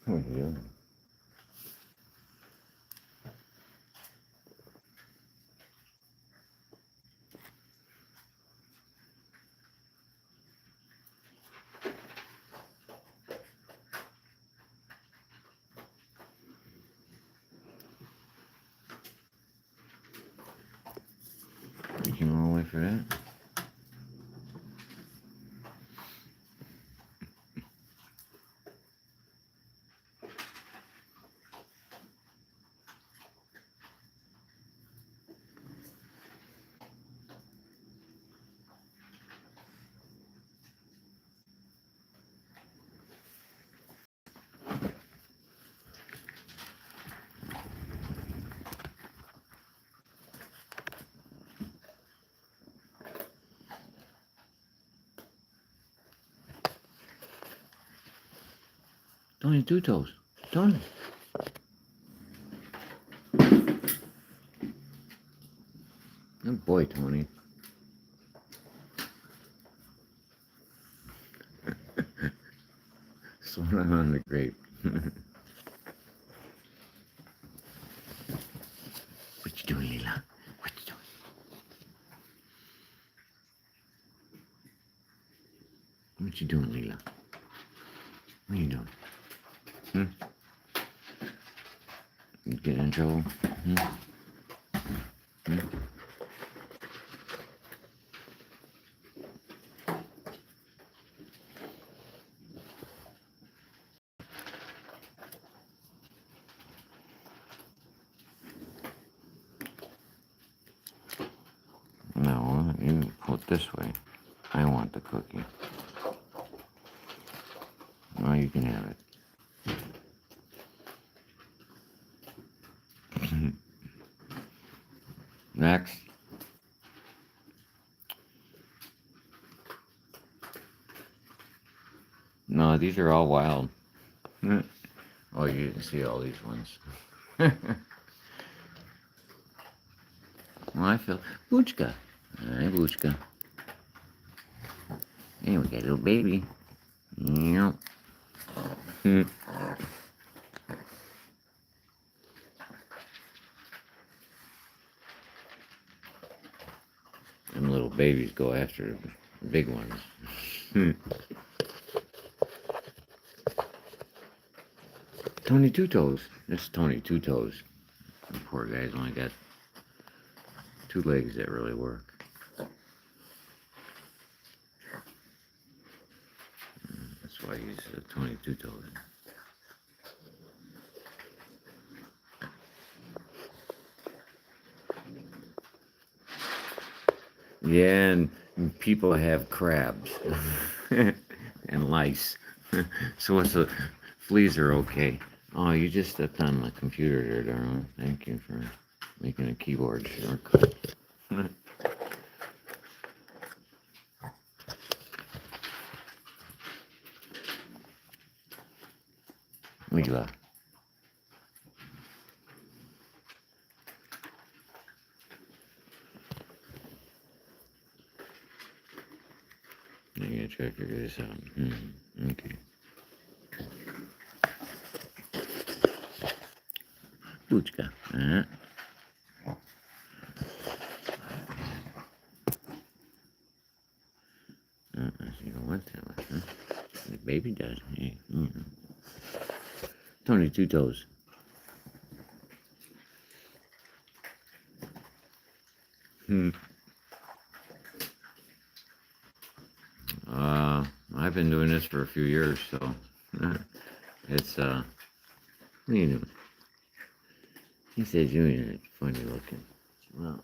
What are you doing? You came all the way for that? Tony Two Toes. Tony. Good boy, Tony. Swimming on the grape. What you doing, Leela? What you doing? What you doing, Leela? What are you doing? You get in trouble? No, you pull it this way. I want the cookie. Oh, you can have it. Next. No, these are all wild. Oh, you didn't see all these ones. Well, I feel Boochka. Hi, Boochka. Hey, we got a little baby. Yep. Them little babies go after the big ones. Tony Two Toes. This is Tony Two Toes. The poor guy's only got 2 legs that really work. That's why he's Tony Two Toes. Yeah, and people have crabs and lice. So what's the fleas are okay. Oh, you just stepped on my computer there, darling. Thank you for making a keyboard shortcut. Leela. I gotta check this out. Okay. Boochka. You don't want that much, huh? The baby does. Hey. Tony Two Toes. I've been doing this for a few years, so it's what are you doing? He said you ain't funny looking. Well,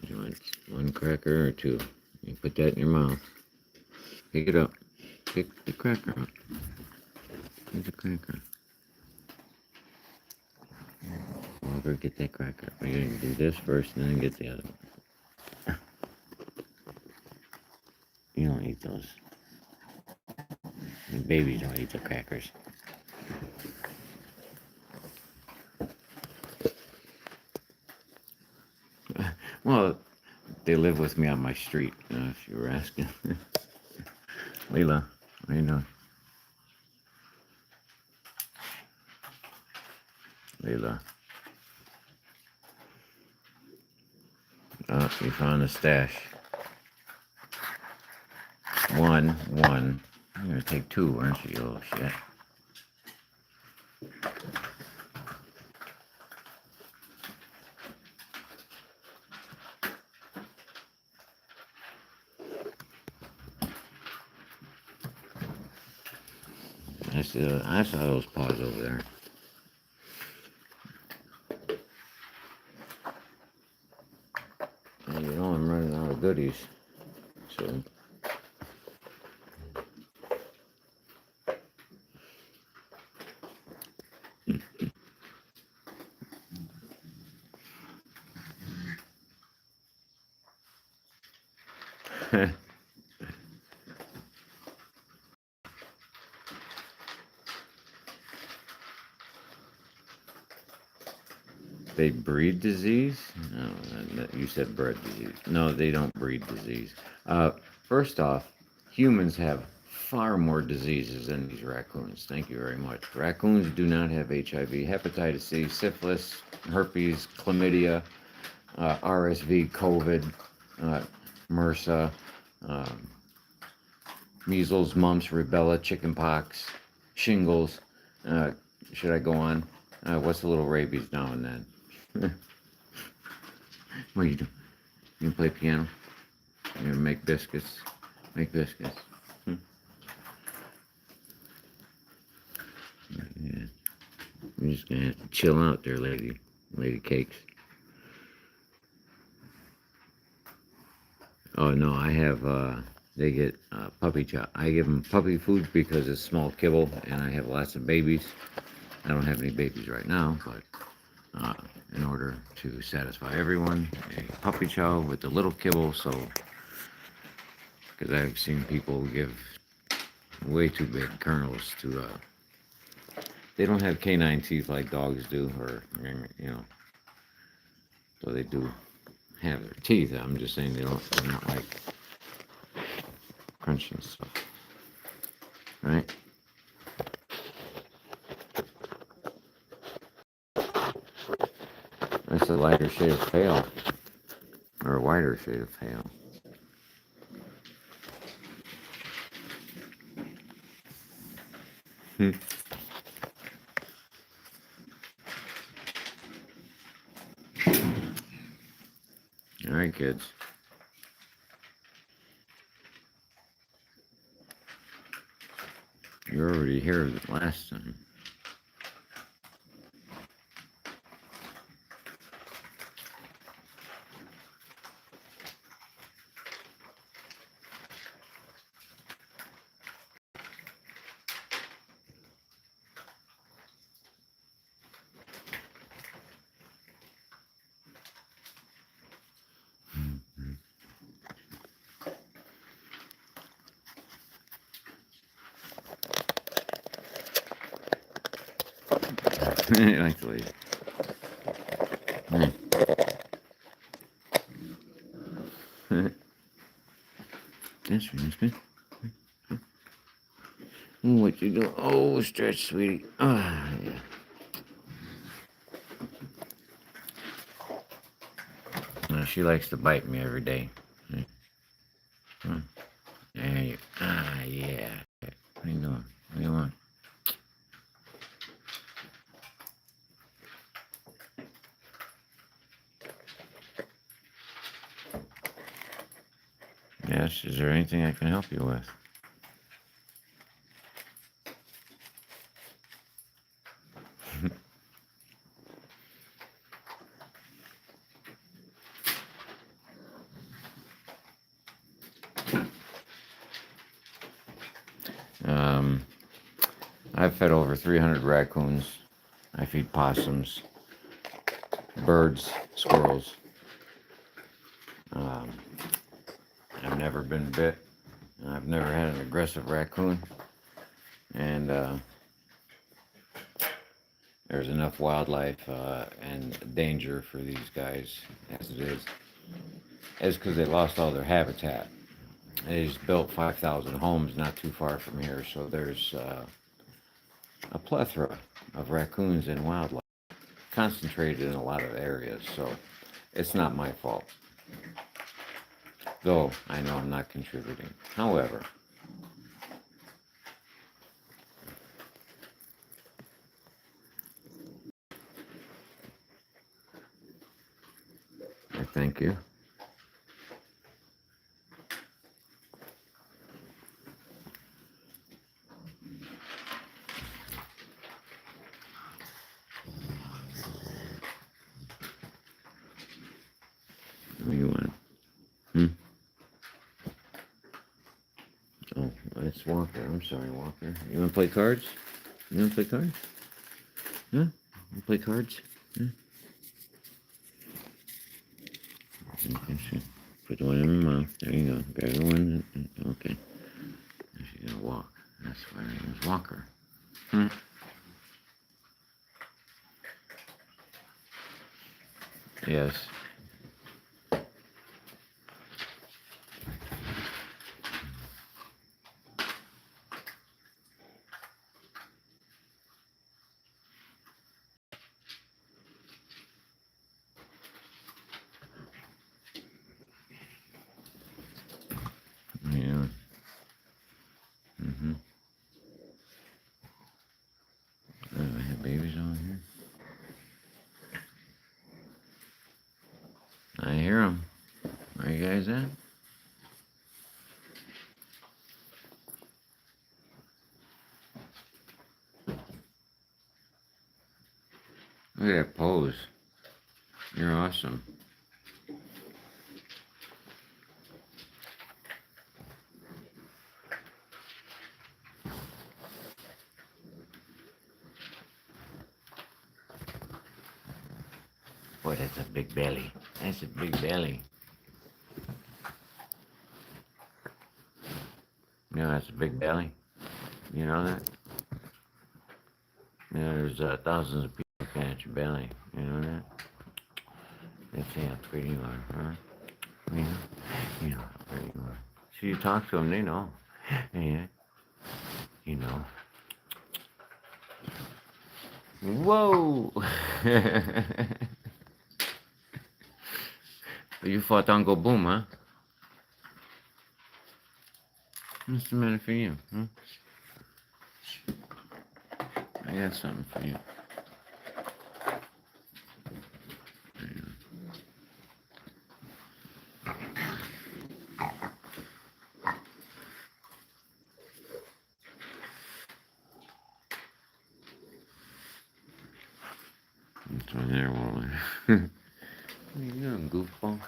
you want 1 cracker or 2? You put that in your mouth. Pick it up. Pick the cracker up. Here's a cracker. Walker, get that cracker. We're gonna do this first and then get the other one. You don't eat those. The babies don't eat the crackers. Well, they live with me on my street, if you were asking. Leela, what are you doing? Leila. Oh, you found a stash. One. You're gonna take two, aren't you? Oh shit. I saw those paws over there. And you know I'm running out of goodies. So they breed disease? No, you said bred disease. No, they don't breed disease. First off, humans have far more diseases than these raccoons. Thank you very much. Raccoons do not have HIV, hepatitis C, syphilis, herpes, chlamydia, RSV, COVID, MRSA, um, measles, mumps, rubella, chickenpox, shingles. Uh, should I go on? What's a little rabies now and then? What are you doing? You play piano? You gonna make biscuits? Make biscuits. Yeah. You're just gonna chill out there, lady cakes. Oh no, I have. They get puppy chow. I give them puppy food because it's small kibble, and I have lots of babies. I don't have any babies right now, but in order to satisfy everyone, a puppy chow with the little kibble. So, because I've seen people give way too big kernels to. They don't have canine teeth like dogs do, or so they do have their teeth. I'm just saying they're not like crunching stuff, right? That's a lighter shade of pale, or a wider shade of pale. All right, kids. You were already here last time. I like to leave. That's right, what you do? Oh, stretch, sweetie. Ah, yeah. She likes to bite me every day. There you. Ah, yeah. What are you doing? What do you want? Yes. Is there anything I can help you with? I've fed over 300 raccoons. I feed possums, birds, squirrels. I've never been bit. I've never had an aggressive raccoon. And there's enough wildlife and danger for these guys as it is. It's because they lost all their habitat. They just built 5,000 homes not too far from here, so there's a plethora of raccoons and wildlife. concentrated in a lot of areas, so it's not my fault. Though I know I'm not contributing. However, I thank you. What do you want? Oh, it's Walker. I'm sorry, Walker. You want to play cards? You want to play cards? Huh? You play cards? Huh? Put the one in my mouth. There you go. Grab the one. Okay. She's gonna walk. That's why her name is Walker. Yes. Yeah. Oh, I have babies on here. I hear them. Where you guys at? Look at that pose. You're awesome. Boy, that's a big belly. That's a big belly. You know, that's a big belly. You know that? You know, there's thousands of people looking at your belly. You know that? They say how pretty you are, huh? You know how pretty you are. So you talk to them, they know. Yeah. You know. Whoa! You fought Uncle Boom, huh? What's the matter for you, huh? I got something for you. It's right there, Wally. What are you doing, goofball?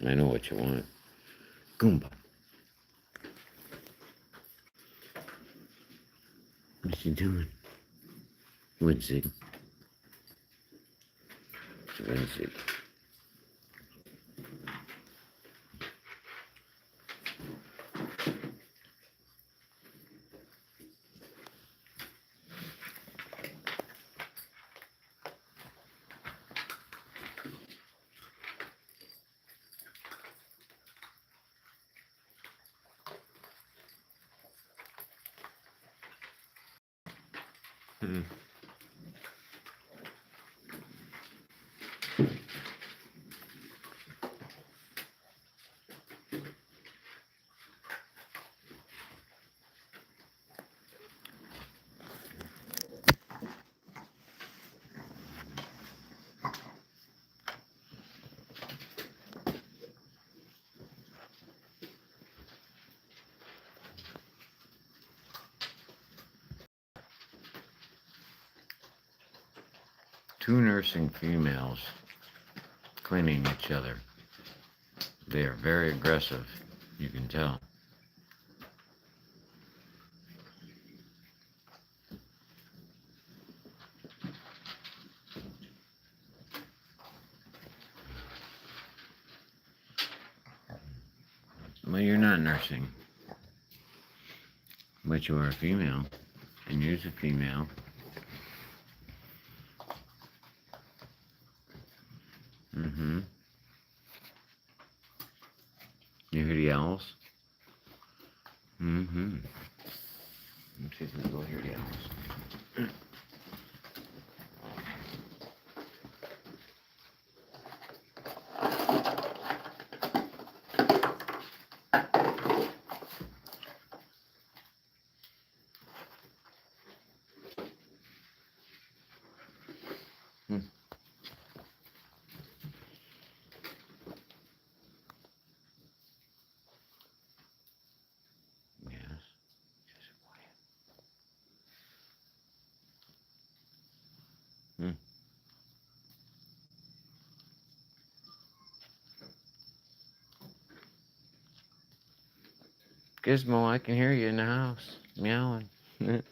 I know what you want. Goomba. What you doing? Woodsy. Woodsy. Two nursing females cleaning each other. They are very aggressive, you can tell. Well, you're not nursing, but you are a female, and you're a female. owls? Mm-hmm. Let's see if we can go hear the owls. Yes. Just quiet. Gizmo, I can hear you in the house. Meowing. There's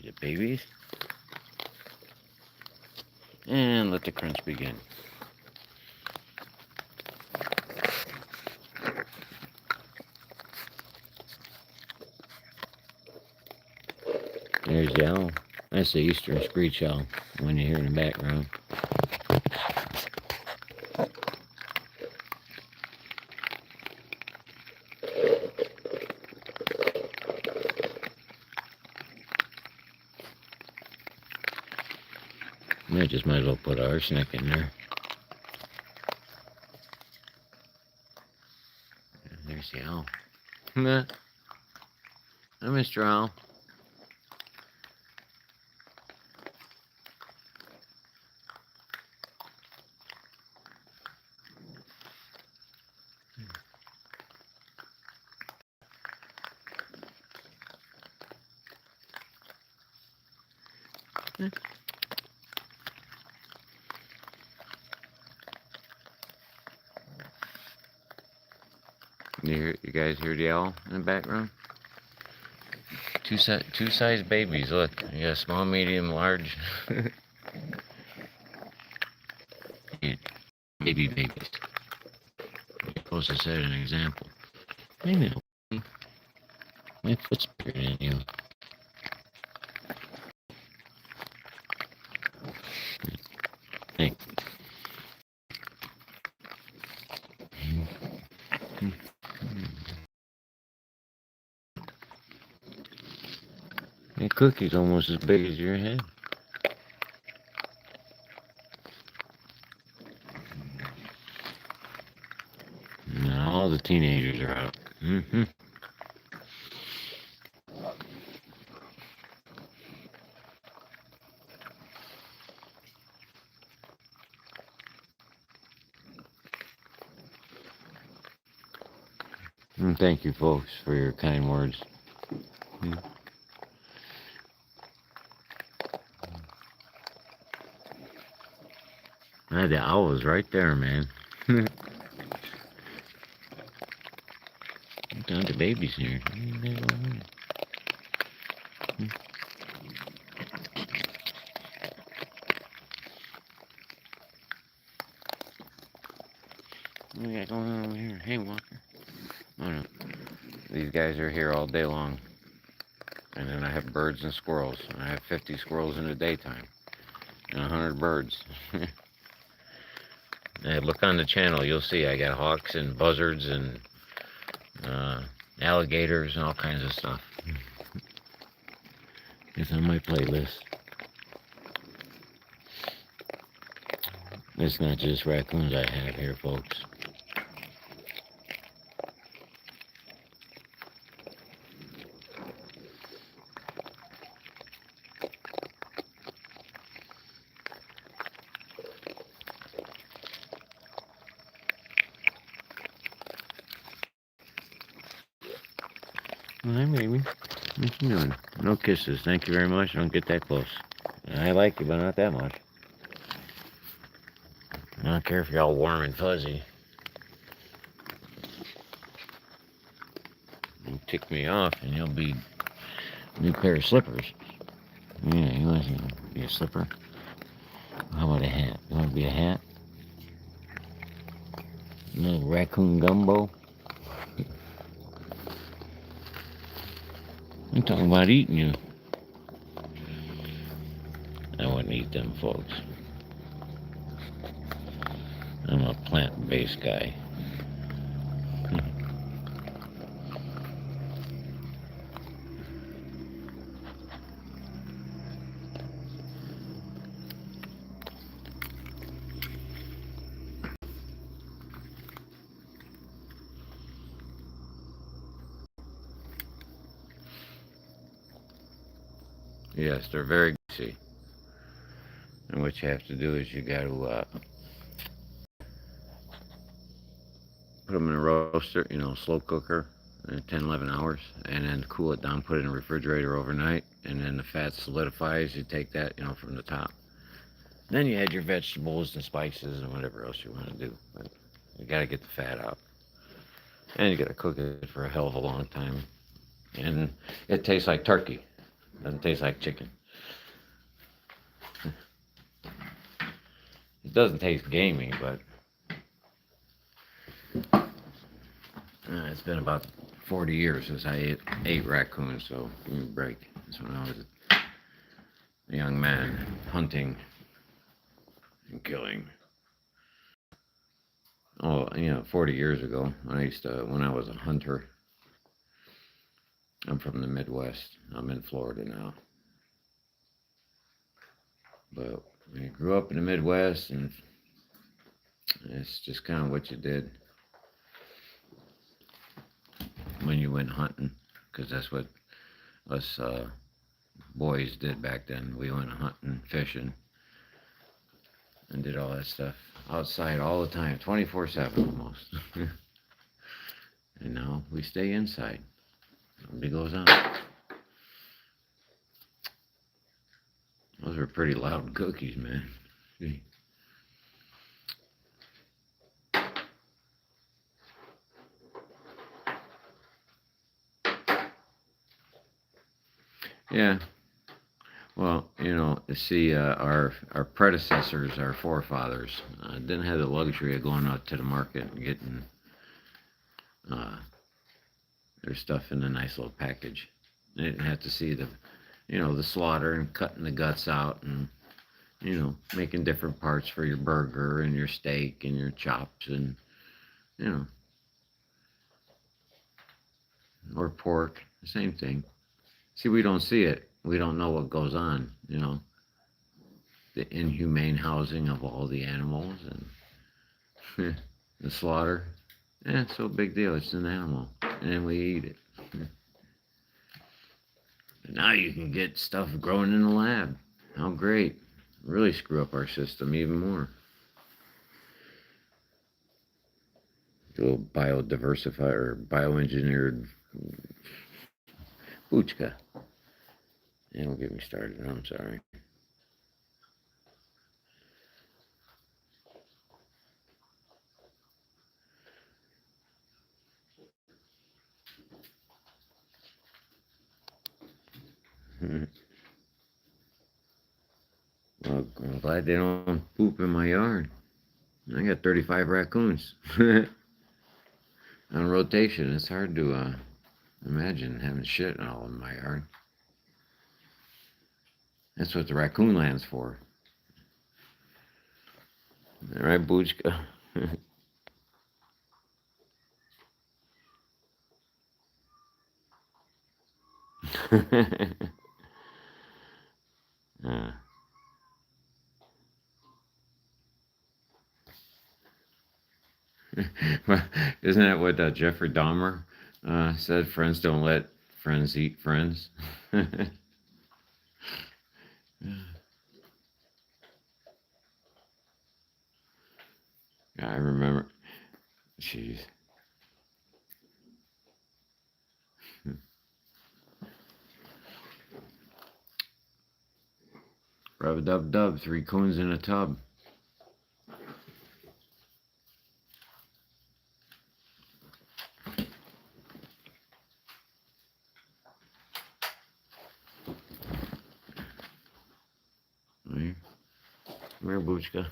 the babies. And let the crunch begin. There's the owl. That's the eastern screech owl, when you hear in the background. I just might as well put arsenic in there. There's the owl. Hi, Mr. Owl. You guys hear the owl in the background? Two size babies. Look, you got small, medium, large. Baby babies. You're supposed to set an example. Wait a minute. My foot's bigger than you. Hey. That cookie's almost as big as your head. Now all the teenagers are out. Mm-hmm. And thank you, folks, for your kind words. The owl was right there, man. Down to babies here. What we got going on over here? Hey, Walker. Oh, no. These guys are here all day long. And then I have birds and squirrels. I have 50 squirrels in the daytime. And 100 birds. Look on the channel, you'll see I got hawks and buzzards and alligators and all kinds of stuff. It's on my playlist. It's not just raccoons I have here, folks. Hi, baby. What you doing? No kisses. Thank you very much. Don't get that close. I like you, but not that much. I don't care if you're all warm and fuzzy. You tick me off, and you'll be a new pair of slippers. Yeah, you want to be a slipper? How about a hat? You want to be a hat? A little raccoon gumbo? I'm talking about eating you. wouldn't eat them, folks. I'm a plant-based guy. Yes, they're very greasy. And what you have to do is you got to put them in a roaster, slow cooker, 10, 11 hours, and then cool it down, put it in the refrigerator overnight, and then the fat solidifies. You take that, from the top. Then you add your vegetables and spices and whatever else you want to do. But you got to get the fat out. And you got to cook it for a hell of a long time. And it tastes like turkey. It doesn't taste like chicken. It doesn't taste gamey, but it's been about 40 years since I ate raccoons, so give me a break. That's when I was a young man hunting and killing. Oh, 40 years ago, when I was a hunter. I'm from the Midwest. I'm in Florida now. But I grew up in the Midwest, and it's just kind of what you did when you went hunting, because that's what us boys did back then. We went hunting, fishing, and did all that stuff outside all the time, 24/7 almost. And now we stay inside. Nobody goes out. Those are pretty loud cookies, man. Yeah. Well, see, our predecessors, our forefathers, didn't have the luxury of going out to the market and getting their stuff in a nice little package. They didn't have to see the slaughter and cutting the guts out and, making different parts for your burger and your steak and your chops and, or pork, the same thing. See, we don't see it. We don't know what goes on, the inhumane housing of all the animals and the slaughter. It's no big deal. It's an animal, and then we eat it. And now you can get stuff grown in the lab. How great. Really screw up our system even more. A little biodiversified or bioengineered Buchka. And don't get me started. I'm sorry. Well, I'm glad they don't poop in my yard. I got 35 raccoons on rotation. It's hard to imagine having shit all in my yard. That's what the Raccoonland's for. All right, Buchka. Well, isn't that what Jeffrey Dahmer said? Friends don't let friends eat friends. Yeah, I remember. Jeez. Rub-a-dub-dub, 3 coons in a tub. Come here, Buchka.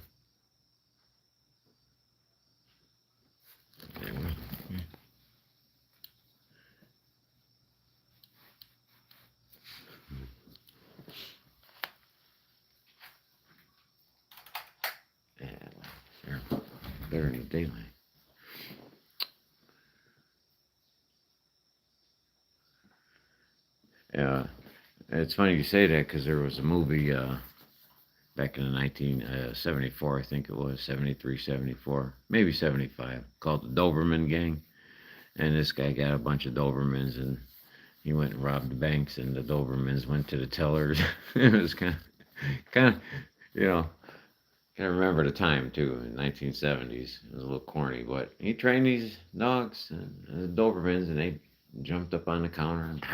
better in the daylight. Yeah, it's funny you say that because there was a movie back in the 1974, I think it was 73, 74, maybe 75, called the Doberman Gang. And this guy got a bunch of Dobermans and he went and robbed the banks, and the Dobermans went to the tellers. It was kind of, you know, can't remember the time too, in 1970s. It was a little corny, but he trained these dogs, the Dobermans, and they jumped up on the counter and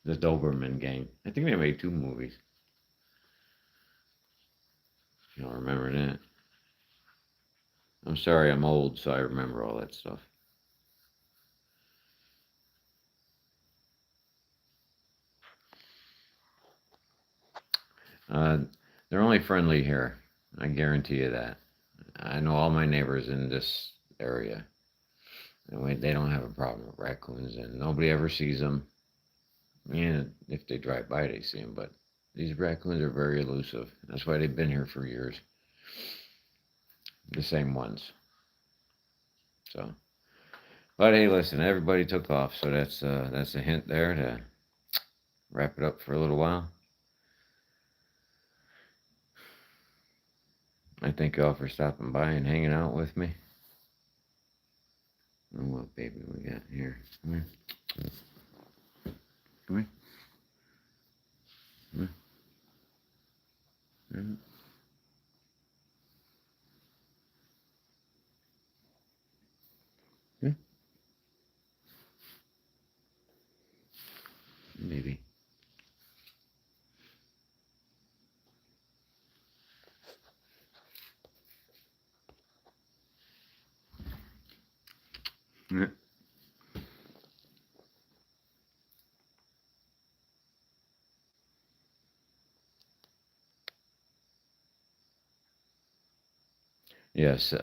the Doberman Gang. I think they made two movies. You don't remember that? I'm sorry, I'm old, so I remember all that stuff. Uh, they're only friendly here. I guarantee you that. I know all my neighbors in this area. They don't have a problem with raccoons, and nobody ever sees them. And if they drive by, they see them. But these raccoons are very elusive. That's why they've been here for years. The same ones. So, but hey, listen, everybody took off, so that's a hint there to wrap it up for a little while. I thank you all for stopping by and hanging out with me. And what baby we got here? Come here. Come here. Come here. Yeah. Maybe. Yeah. Yes.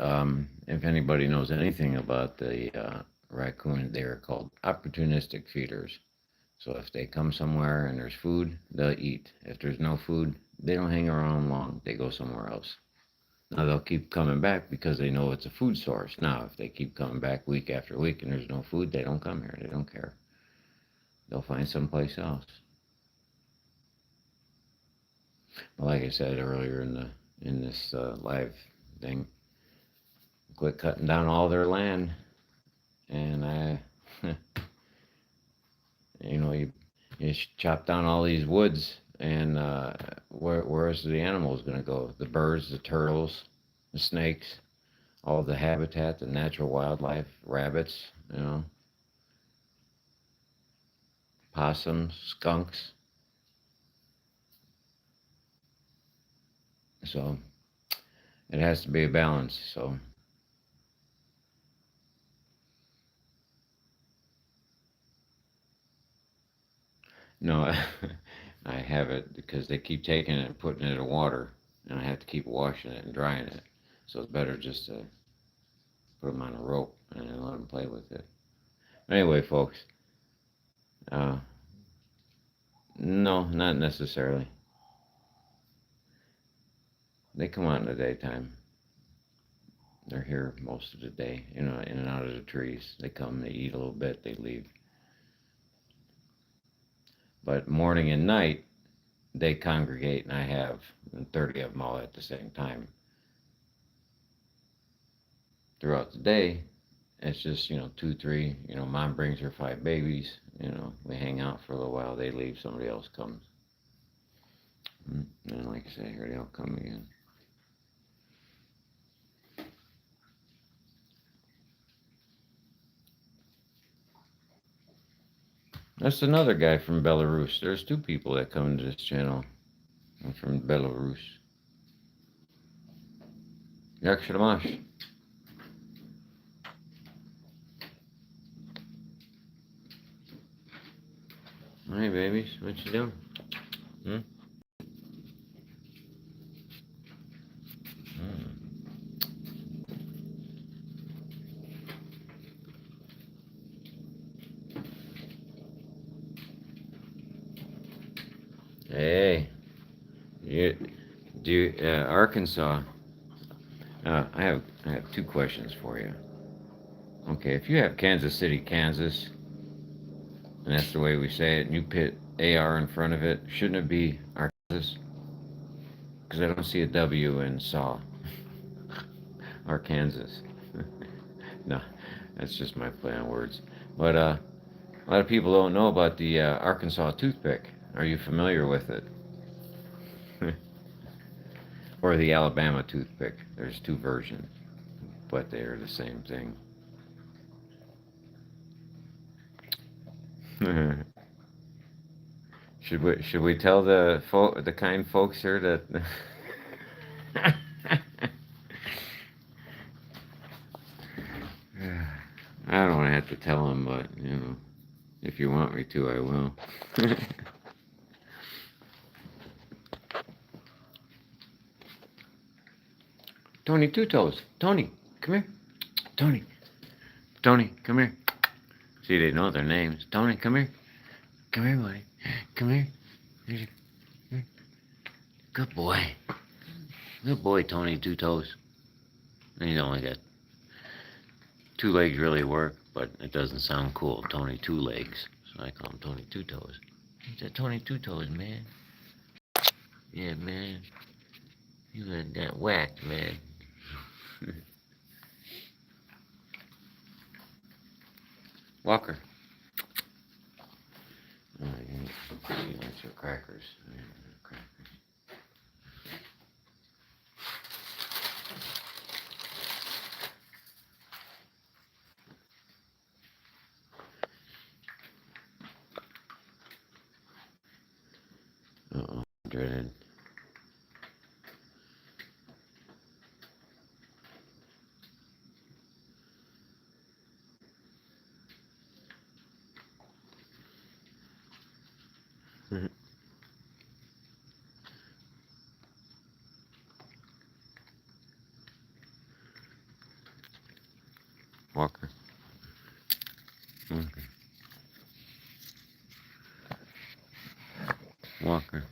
If anybody knows anything about the raccoon, they are called opportunistic feeders. So if they come somewhere and there's food, they'll eat. If there's no food, they don't hang around long. They go somewhere else. Now they'll keep coming back because they know it's a food source. Now, if they keep coming back week after week and there's no food, they don't come here. They don't care. They'll find someplace else. But like I said earlier in this live thing, quit cutting down all their land, and you chop down all these woods, and where's the animals going to go? The birds, the turtles, the snakes, all the habitat, the natural wildlife, rabbits, possums, skunks. So it has to be a balance. So no, I have it because they keep taking it and putting it in water, and I have to keep washing it and drying it. So it's better just to put them on a rope and let them play with it. Anyway, folks, uh, no, not necessarily. They come out in the daytime. They're here most of the day, in and out of the trees. They come, they eat a little bit, they leave. But morning and night, they congregate, and I have 30 of them all at the same time. Throughout the day, it's just, two, three, mom brings her 5 babies, we hang out for a little while, they leave, somebody else comes. And like I say, here they all come again. That's another guy from Belarus. There's two people that come to this channel from Belarus. Jak się masz? Hey babies, what you doing? Hmm? Hey, you, Arkansas. I have two questions for you. Okay, if you have Kansas City, Kansas, and that's the way we say it, and you put AR in front of it, shouldn't it be Arkansas? Because I don't see a W in SAW. Arkansas. No, that's just my play on words. But a lot of people don't know about the Arkansas toothpick. Are you familiar with it? Or the Alabama toothpick? There's two versions, but they are the same thing. Should we tell the kind folks here that I don't have to tell them, but if you want me to, I will. Tony Two Toes. Tony, come here. Tony. Tony, come here. See, they know their names. Tony, come here. Come here, buddy. Come here. Good boy. Good boy, Tony Two Toes. And he's only got two legs really work, but it doesn't sound cool. Tony Two Legs. So I call him Tony Two Toes. He's a Tony Two Toes, man. Yeah, man. You got whacked, man. Walker. Oh, you like your crackers. Crackers. Uh-oh, dreaded. Walker. Walker. Walker.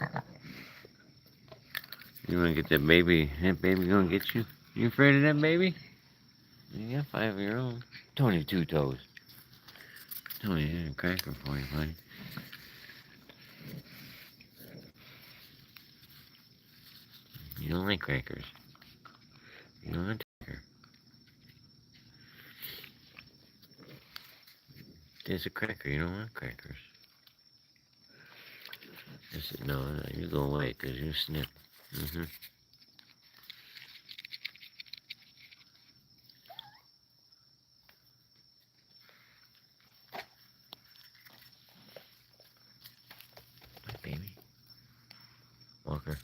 You wanna get that baby? That baby gonna get you? You afraid of that baby? You got 5 of your own. Tony Two Toes. Tony, here's a cracker for you, buddy. You don't like crackers. You don't want a cracker. There's a cracker. You don't want crackers. No, you go away because you snip. Mm-hmm. My baby. Walker.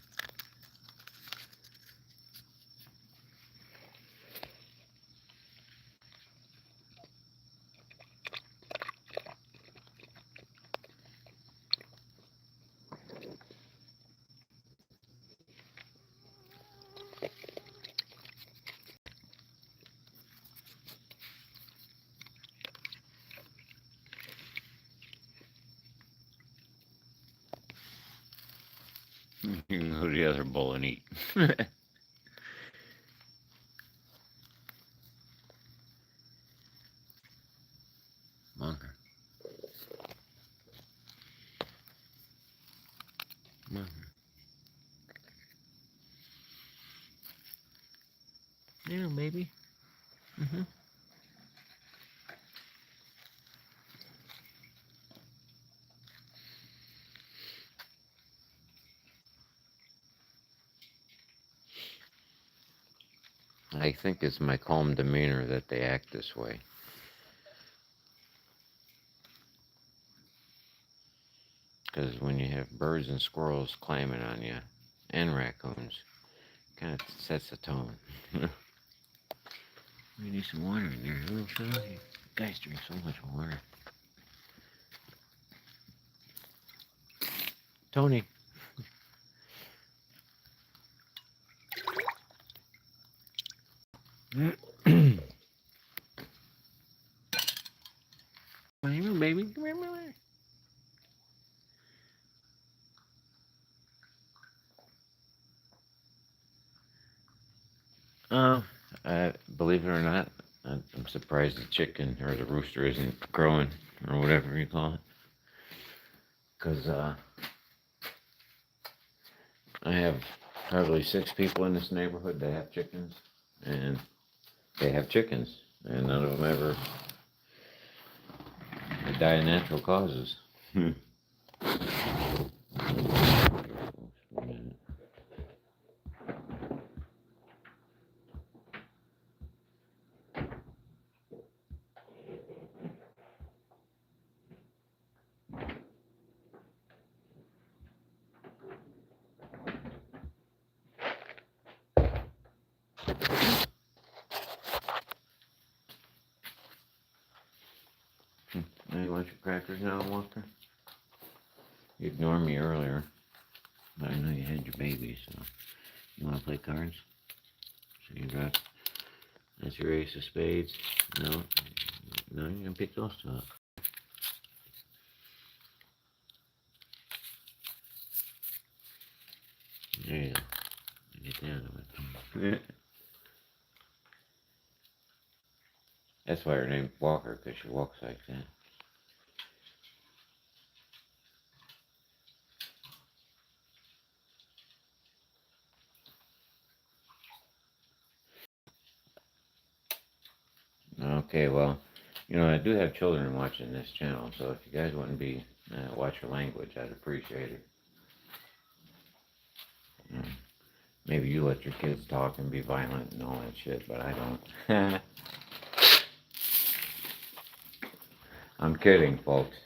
You can go to the other bowl and eat. Walker. Walker. Yeah, baby. Mm-hmm. I think it's my calm demeanor that they act this way. Because when you have birds and squirrels climbing on you, and raccoons, kind of sets the tone. We need some water in there, little fella. You guys drink so much water. Tony. Come here, baby. Come here, baby. Believe it or not, I'm surprised the chicken or the rooster isn't crowing or whatever you call it. Because I have probably 6 people in this neighborhood that have chickens, and they have chickens, and none of them ever die of natural causes. Now you want your crackers now, Walker? You ignored me earlier, but I know you had your baby, so you want to play cards? So you got, that's your ace of spades. No, no, you can pick those two up. There you go. Get down to it. That's why her name's Walker, because she walks like that. Okay, well, I do have children watching this channel, so if you guys wouldn't be watch your language, I'd appreciate it. Maybe you let your kids talk and be violent and all that shit, but I don't. I'm kidding, folks.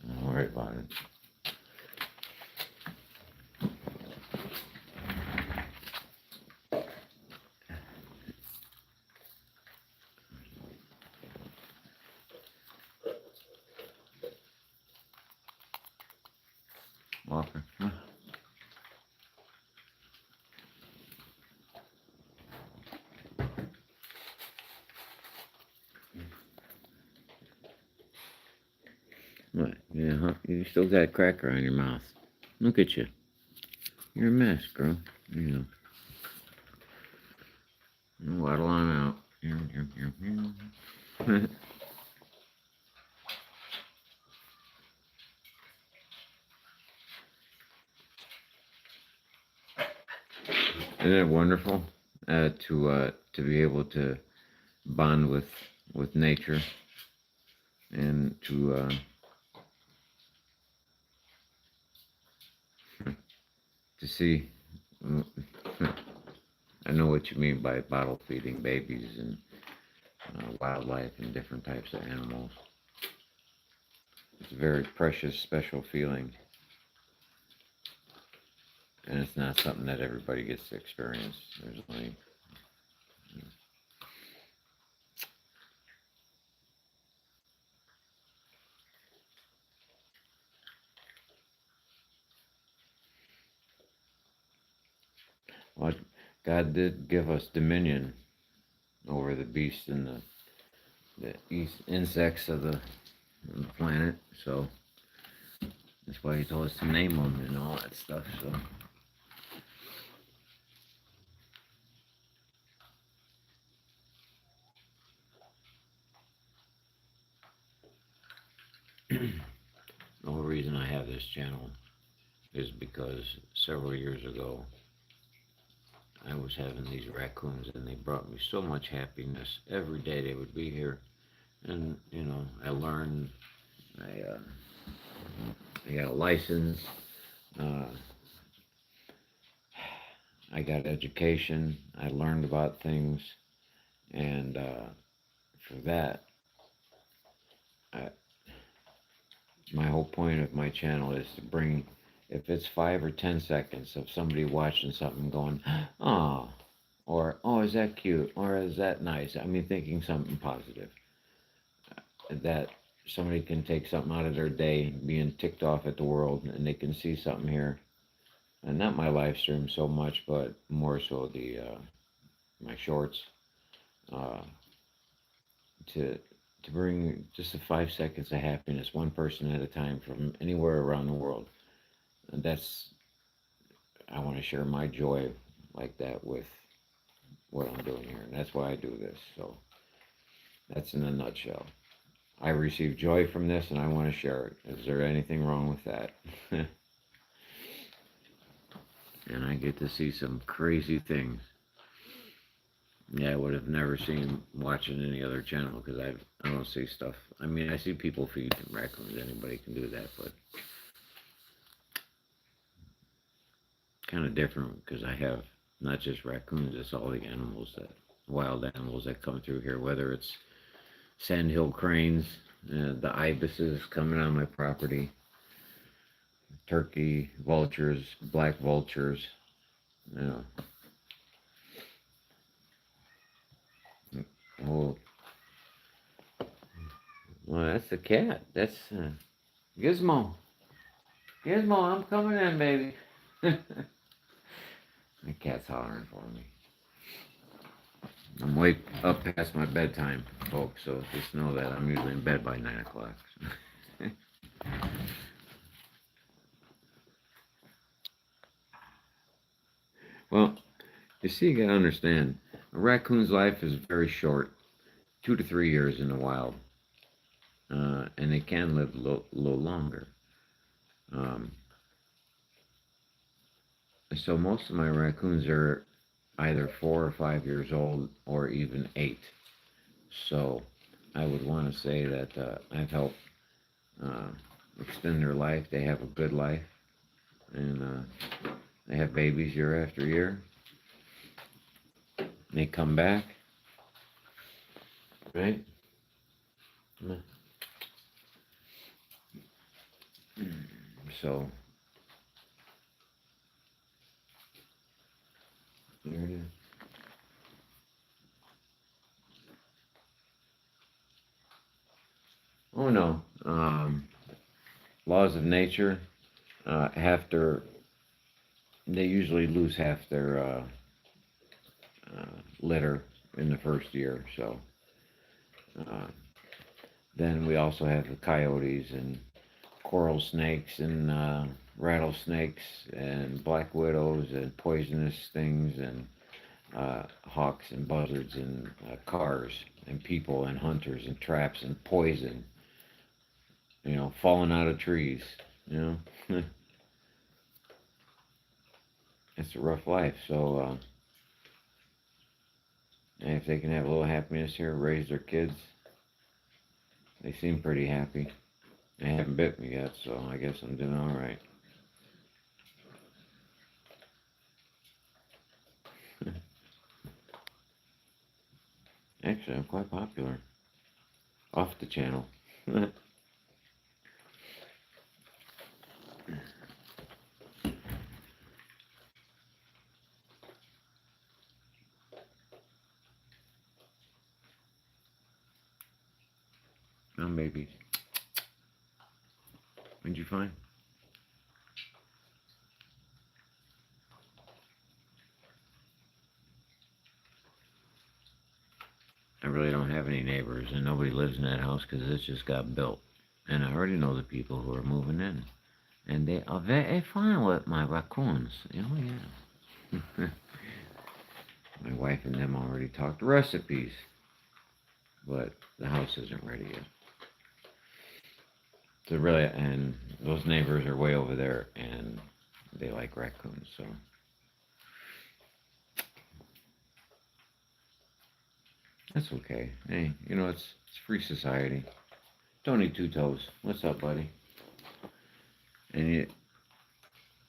Don't worry about it. Walker. What? Yeah, huh? You still got a cracker on your mouth. Look at you. You're a mess, girl. Waddle on out. Isn't it wonderful to be able to bond with nature and to see? I know what you mean by bottle feeding babies and wildlife and different types of animals. It's a very precious, special feeling, and it's not something that everybody gets to experience. There's only what God did give us dominion over the beasts and the insects of the planet, so that's why He told us to name them and all that stuff. So. The whole reason I have this channel is because several years ago I was having these raccoons and they brought me so much happiness. Every day they would be here, and I learned. I got a license. I got education. I learned about things, and for that, my whole point of my channel is to bring, if it's 5 or 10 seconds of somebody watching something going, oh, or oh, is that cute, or is that nice? I mean, thinking something positive, that somebody can take something out of their day, being ticked off at the world, and they can see something here, and not my live stream so much, but more so the my shorts, uh, to bring just the 5 seconds of happiness, one person at a time, from anywhere around the world. And I want to share my joy like that with what I'm doing here, and that's why I do this. So that's in a nutshell. I receive joy from this, and I want to share it. Is there anything wrong with that? And I get to see some crazy things. Yeah, I would have never seen watching any other channel because I don't see stuff. I mean, I see people feed raccoons. Anybody can do that, but kind of different because I have not just raccoons. It's all the animals that wild animals that come through here. Whether it's sandhill cranes, the ibises coming on my property, turkey, vultures, black vultures. You know, oh, well, that's the cat. That's Gizmo. Gizmo, I'm coming in, baby. The cat's hollering for me. I'm way up past my bedtime, folks, so just know that I'm usually in bed by 9 o'clock. Well, you see, you gotta understand, a raccoon's life is very short, 2 to 3 years in the wild, and they can live a little longer. Um, so most of my raccoons are either 4 or 5 years old, or even 8. So I would want to say that I've helped uh, extend their life. They have a good life, and they have babies year after year. They come back, right? So there it is. Oh no, laws of nature. After they usually lose half their litter in the first year. So uh, then we also have the coyotes and coral snakes and rattlesnakes and black widows and poisonous things and hawks and buzzards and cars and people and hunters and traps and poison. Falling out of trees. You know, it's a rough life. So if they can have a little happiness here, raise their kids, they seem pretty happy. They haven't bit me yet, so I guess I'm doing all right. Actually, I'm quite popular off the channel. Oh, babies. What'd you find? I really don't have any neighbors, and nobody lives in that house because it just got built. And I already know the people who are moving in. And they are very fine with my raccoons. Oh, yeah. My wife and them already talked recipes, but the house isn't ready yet. So really, and those neighbors are way over there, and they like raccoons, so. That's okay. Hey, it's free society. Tony Two Toes, what's up, buddy? And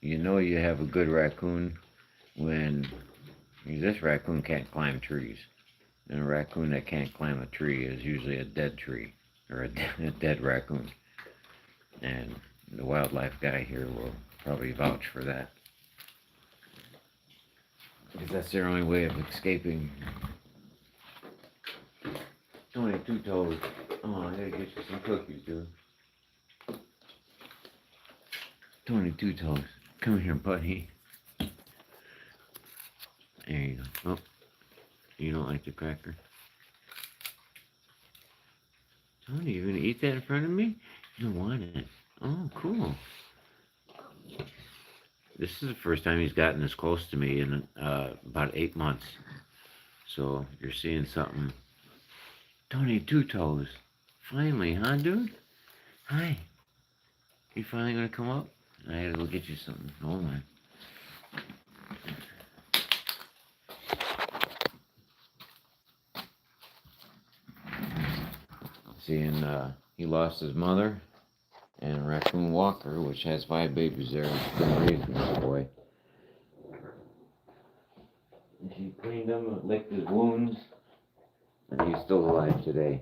you know you have a good raccoon when this raccoon can't climb trees. And a raccoon that can't climb a tree is usually a dead tree, or a dead raccoon. And the wildlife guy here will probably vouch for that. Because that's their only way of escaping. Tony Two Toes. Oh, I gotta get you some cookies, dude. Tony Two Toes. Come here, buddy. There you go. Oh, you don't like the cracker? Tony, you're gonna eat that in front of me? You don't want it. Oh, cool. This is the first time he's gotten this close to me in about 8 months. So if you're seeing something, Tony Two Toes, finally, huh, dude? Hi. You finally gonna come up? I had to go get you something. Hold on. Seeing he lost his mother and Raccoon Walker, which has 5 babies there. It's been raising this boy. And she cleaned him, licked his wounds, and he's still alive today.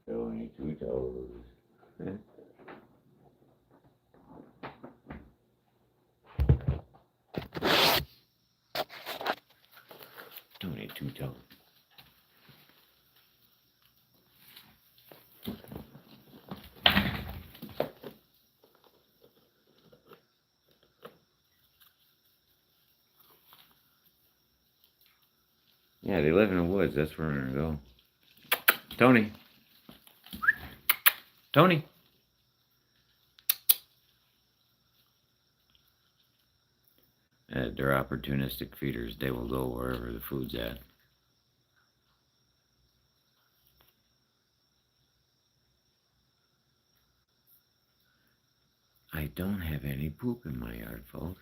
Tony Two Toes. Tony Two Toes. Yeah, they live in the woods. That's where we're gonna go. Tony. Tony. They're opportunistic feeders. They will go wherever the food's at. I don't have any poop in my yard, folks.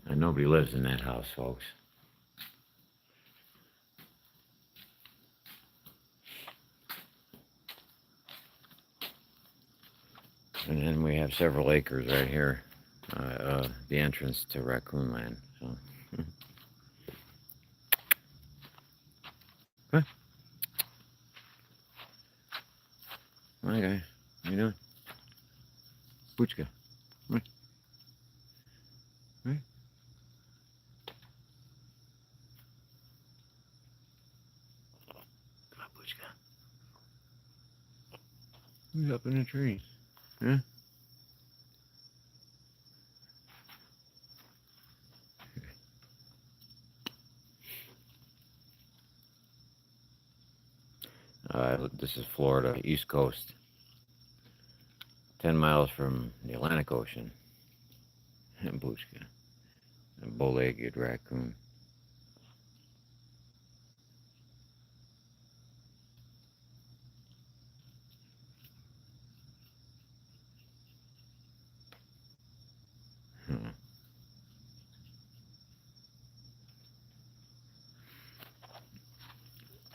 And nobody lives in that house, folks. And then we have several acres right here, the entrance to Raccoonland. So, huh? Hi guys, how you doing? Puchka, right? Right? Come on, Puchka. Who's up in the tree? Huh? This is Florida, East Coast. 10 miles from the Atlantic Ocean. And Puchka. A bow-legged raccoon.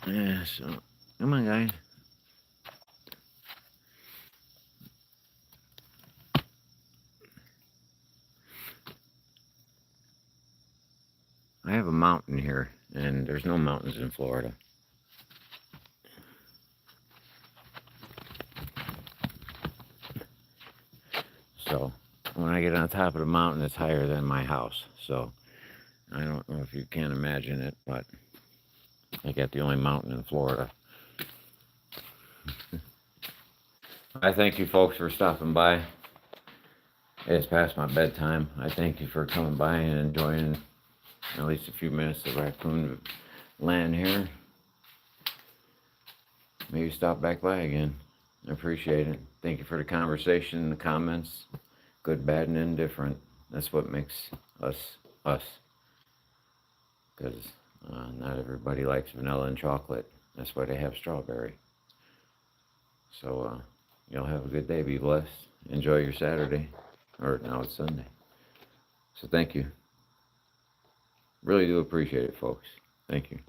Yeah, so, come on, guys. I have a mountain here, and there's no mountains in Florida. So, when I get on top of the mountain, it's higher than my house. So, I don't know if you can imagine it, but I got the only mountain in Florida. I thank you folks for stopping by. It's past my bedtime. I thank you for coming by and enjoying at least a few minutes of Raccoon land here. Maybe stop back by again. I appreciate it. Thank you for the conversation, the comments, good, bad, and indifferent. That's what makes us us. Because not everybody likes vanilla and chocolate. That's why they have strawberry. So y'all have a good day. Be blessed. Enjoy your Saturday. Or now it's Sunday. So thank you. Really do appreciate it, folks. Thank you.